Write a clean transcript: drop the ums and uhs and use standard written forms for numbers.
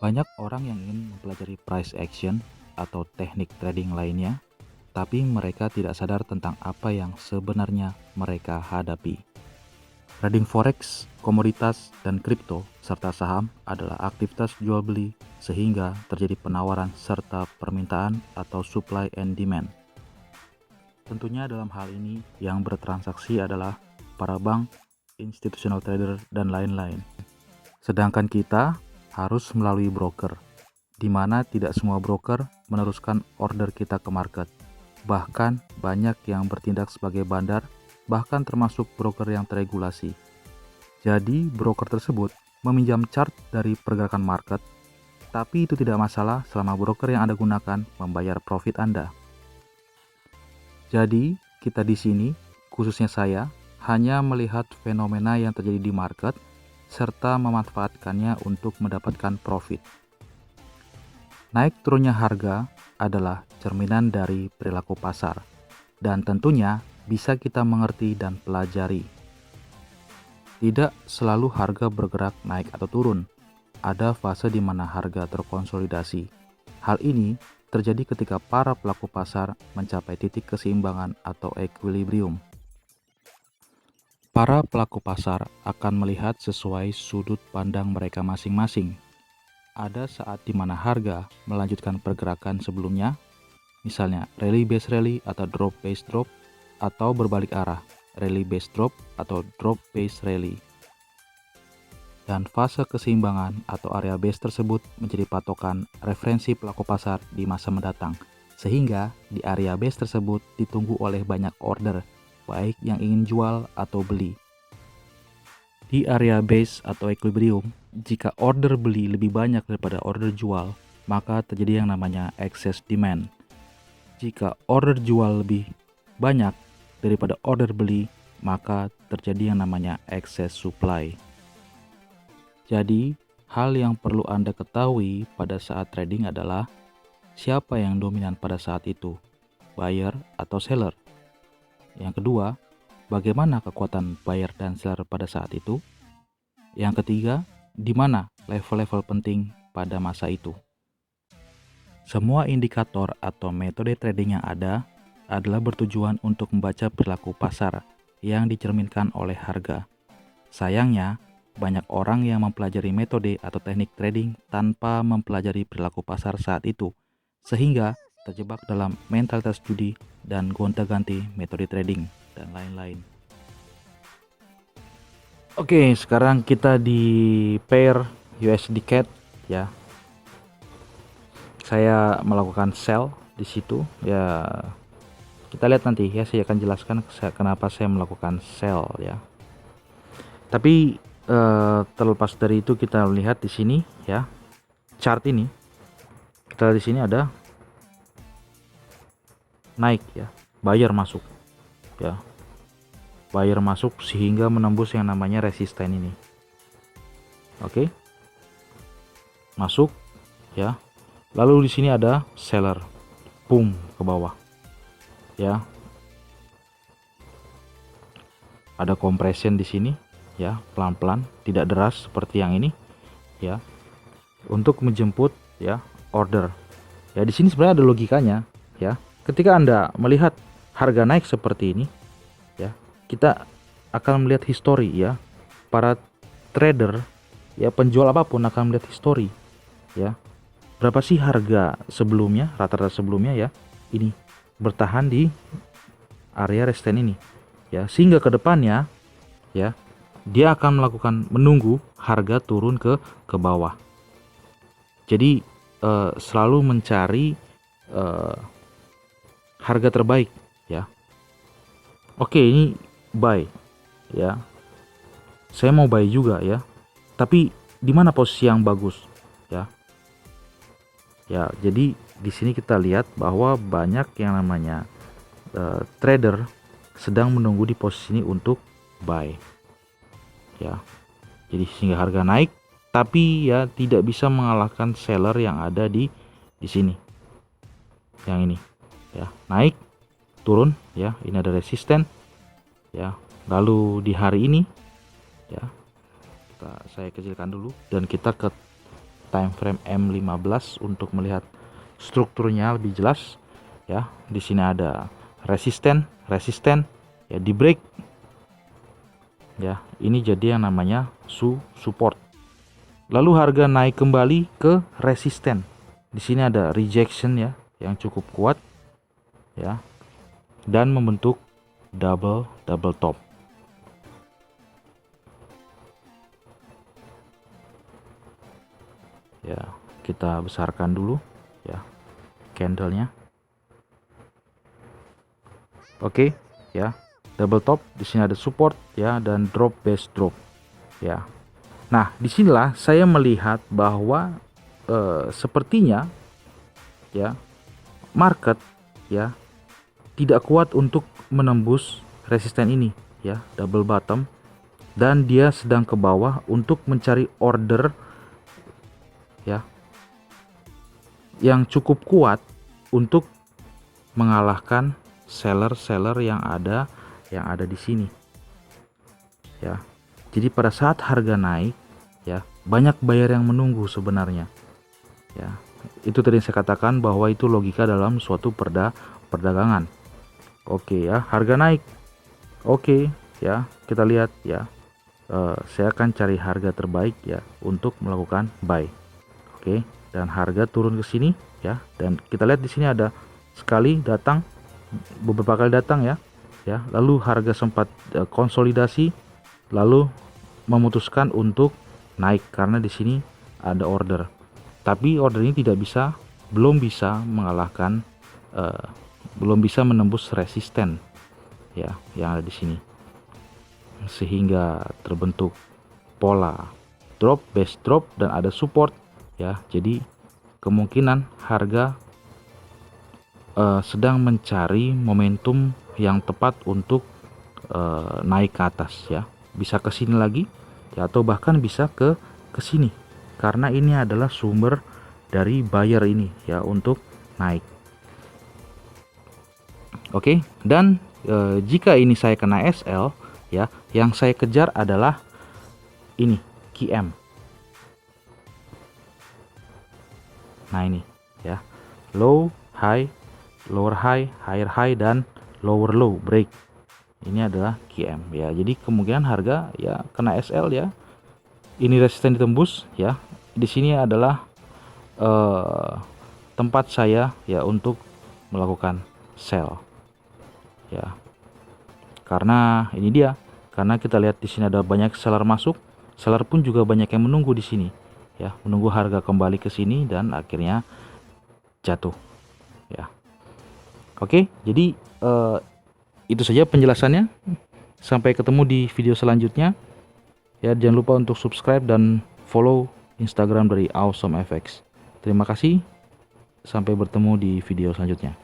Banyak orang yang ingin mempelajari price action atau teknik trading lainnya, tapi mereka tidak sadar tentang apa yang sebenarnya mereka hadapi. Trading forex, komoditas, dan kripto, serta saham adalah aktivitas jual beli sehingga terjadi penawaran serta permintaan atau supply and demand. Tentunya dalam hal ini yang bertransaksi adalah para bank, institutional trader, dan lain-lain. Sedangkan kita harus melalui broker, di mana tidak semua broker meneruskan order kita ke market. Bahkan banyak yang bertindak sebagai bandar, bahkan termasuk broker yang teregulasi. Jadi broker tersebut meminjam chart dari pergerakan market, tapi itu tidak masalah selama broker yang Anda gunakan membayar profit Anda. Jadi kita di sini, khususnya saya, hanya melihat fenomena yang terjadi di market serta memanfaatkannya untuk mendapatkan profit. Naik turunnya harga adalah cerminan dari perilaku pasar, dan tentunya bisa kita mengerti dan pelajari. Tidak selalu harga bergerak naik atau turun, ada fase di mana harga terkonsolidasi. Hal ini terjadi ketika para pelaku pasar mencapai titik keseimbangan atau equilibrium. Para pelaku pasar akan melihat sesuai sudut pandang mereka masing-masing. Ada saat di mana harga melanjutkan pergerakan sebelumnya, misalnya rally based rally atau drop based drop, atau berbalik arah, rally based drop atau drop based rally. Dan fase keseimbangan atau area base tersebut menjadi patokan referensi pelaku pasar di masa mendatang, sehingga di area base tersebut ditunggu oleh banyak order, baik yang ingin jual atau beli. Di area base atau equilibrium, jika order beli lebih banyak daripada order jual, maka terjadi yang namanya excess demand. Jika order jual lebih banyak daripada order beli, maka terjadi yang namanya excess supply. Jadi, hal yang perlu Anda ketahui pada saat trading adalah siapa yang dominan pada saat itu, buyer atau seller. Yang kedua, bagaimana kekuatan buyer dan seller pada saat itu. Yang ketiga, di mana level-level penting pada masa itu. Semua indikator atau metode trading yang ada adalah bertujuan untuk membaca perilaku pasar yang dicerminkan oleh harga. Sayangnya, banyak orang yang mempelajari metode atau teknik trading tanpa mempelajari perilaku pasar saat itu, sehingga terjebak dalam mentalitas judi dan gonta-ganti metode trading dan lain-lain. Oke, sekarang kita di pair USD CAD ya. Saya melakukan sell di situ ya. Kita lihat nanti ya, saya akan jelaskan kenapa saya melakukan sell ya. Tapi terlepas dari itu, kita lihat di sini ya, chart ini. Kita lihat di sini ada naik ya, buyer masuk ya. Buyer masuk sehingga menembus yang namanya resisten ini. Oke. Masuk ya. Lalu di sini ada seller. Boom ke bawah. Ya. Ada compression di sini ya, pelan-pelan, tidak deras seperti yang ini ya. Untuk menjemput ya order. Ya, di sini sebenarnya ada logikanya ya. Ketika Anda melihat harga naik seperti ini ya, kita akan melihat history ya. Para trader ya, penjual apapun akan melihat history ya. Berapa sih harga sebelumnya, rata-rata sebelumnya ya. Ini bertahan di area resistance ini ya, sehingga ke depannya ya dia akan melakukan menunggu harga turun ke bawah. Jadi selalu mencari harga terbaik ya. Oke, ini buy ya. Saya mau buy juga ya. Tapi di mana posisi yang bagus ya? Ya, jadi di sini kita lihat bahwa banyak yang namanya trader sedang menunggu di posisi ini untuk buy ya. Jadi sehingga harga naik, tapi ya tidak bisa mengalahkan seller yang ada di sini. Yang ini ya, naik, turun ya, ini ada resisten ya. Lalu di hari ini ya, saya kecilkan dulu dan kita ke time frame M15 untuk melihat strukturnya lebih jelas ya. Di sini ada resisten ya, di break ya. Ini jadi yang namanya support. Lalu harga naik kembali ke resisten. Di sini ada rejection ya yang cukup kuat ya, dan membentuk double top. Ya, kita besarkan dulu ya candlenya. Oke, ya. Double top, di sini ada support ya, dan drop base drop ya. Nah, disinilah saya melihat bahwa sepertinya ya market ya tidak kuat untuk menembus resisten ini ya, double bottom, dan dia sedang ke bawah untuk mencari order ya yang cukup kuat untuk mengalahkan seller yang ada di sini ya. Jadi pada saat harga naik ya, banyak buyer yang menunggu sebenarnya ya. Itu tadi saya katakan bahwa itu logika dalam suatu perdagangan. Oke ya, harga naik. Oke ya, kita lihat ya. Saya akan cari harga terbaik ya untuk melakukan buy. Oke, dan harga turun ke sini ya, dan kita lihat di sini ada beberapa kali datang ya. Lalu harga sempat konsolidasi, lalu memutuskan untuk naik karena di sini ada order. Tapi order ini belum bisa mengalahkan, belum bisa menembus resisten ya yang ada di sini, sehingga terbentuk pola drop, base drop, dan ada support ya. Jadi kemungkinan harga sedang mencari momentum yang tepat untuk naik ke atas ya. Bisa ke sini lagi ya, atau bahkan bisa ke sini, karena ini adalah sumber dari buyer ini ya untuk naik. Oke, dan jika ini saya kena SL ya, yang saya kejar adalah ini QM. Nah ini ya, low high, lower high, higher high, dan lower low break. Ini adalah QM ya. Jadi kemungkinan harga ya kena SL ya. Ini resisten ditembus ya. Di sini adalah tempat saya ya untuk melakukan sell ya. Karena ini dia, karena kita lihat di sini ada banyak seller masuk, seller pun juga banyak yang menunggu di sini ya, menunggu harga kembali ke sini dan akhirnya jatuh ya. Oke, jadi itu saja penjelasannya. Sampai ketemu di video selanjutnya ya. Jangan lupa untuk subscribe dan follow Instagram dari AwesomeFX. Terima kasih, sampai bertemu di video selanjutnya.